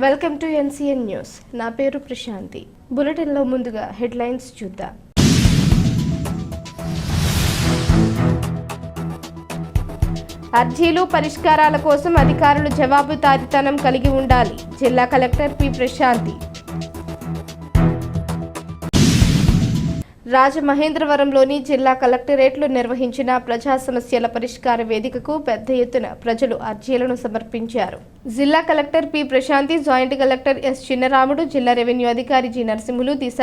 Welcome to NCN news. నా పేరు ప్రశాంతి. బులెటిన్లో ముందుగా హెడ్లైన్స్ చూద్దాం. అర్జీలు పరిష్కారాల కోసం అధికారులు జవాబుదారీతనం కలిగి ఉండాలి. జిల్లా కలెక్టర్ పి ప్రశాంతి. రాజమహేంద్రవరంలోని జిల్లా కలెక్టరేట్లో నిర్వహించిన ప్రజా సమస్యల పరిష్కార వేదికకు పెద్ద ఎత్తున ప్రజలు అర్జీలను సమర్పించారు. జిల్లా collector P Prashanti, joint collector S Chinnaramudu, జిల్లా రెవెన్యూ అధికారి G Narasimhulu, Disha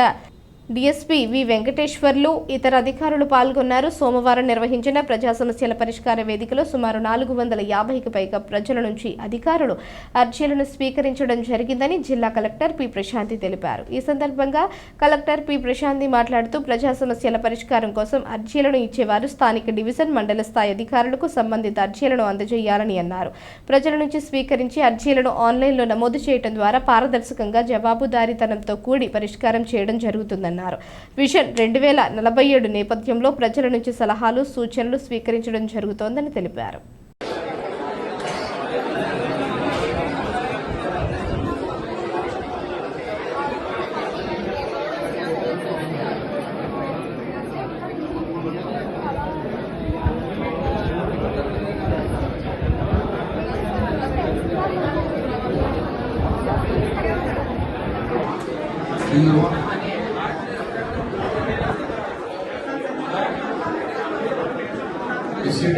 DSP V Venkateswarlu, ఇతర అధికారులు పాల్గొన్నారు. సోమవారం నిర్వహించిన ప్రజా సమస్యల పరిష్కార వేదికలో సుమారు 450కి పైగా ప్రజల నుంచి అధికారులు అర్జీలను స్వీకరించడం జరిగిందని జిల్లా కలెక్టర్ పి ప్రశాంతి తెలిపారు. ఈ సందర్భంగా కలెక్టర్ పి ప్రశాంతి మాట్లాడుతూ ప్రజా సమస్యల పరిష్కారం కోసం అర్జీలను ఇచ్చేవారు స్థానిక డివిజన్, మండల స్థాయి అధికారులకు సంబంధిత అర్జీలను అందజేయాలని అన్నారు. ప్రజల నుంచి స్వీకరించి అర్జీలను ఆన్లైన్లో నమోదు చేయడం ద్వారా పారదర్శకంగా జవాబుదారీతనంతో కూడి పరిష్కారం చేయడం జరుగుతుందన్నారు. విజన్ 2047 నేపథ్యంలో ప్రజల నుంచి సలహాలు, సూచనలు స్వీకరించడం జరుగుతోందని తెలిపారు.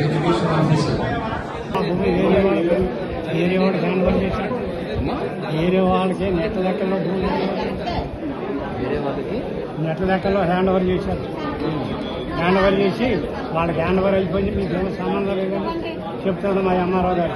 ఎడ్యుకేషన్ ఆఫీసర్ ఏరియా వాడు హ్యాండ్ ఓవర్ చేశాడు. ఏరియా వాళ్ళకి నెట్ల లెక్కల్లో హ్యాండ్ ఓవర్ చేశారు. హ్యాండ్ ఓవర్ చేసి వాళ్ళకి హ్యాండ్ ఓవర్ అయిపోయింది, మీకేమో సంబంధం లేదని చెప్తాడు మా ఎంఆర్ఓ గారు.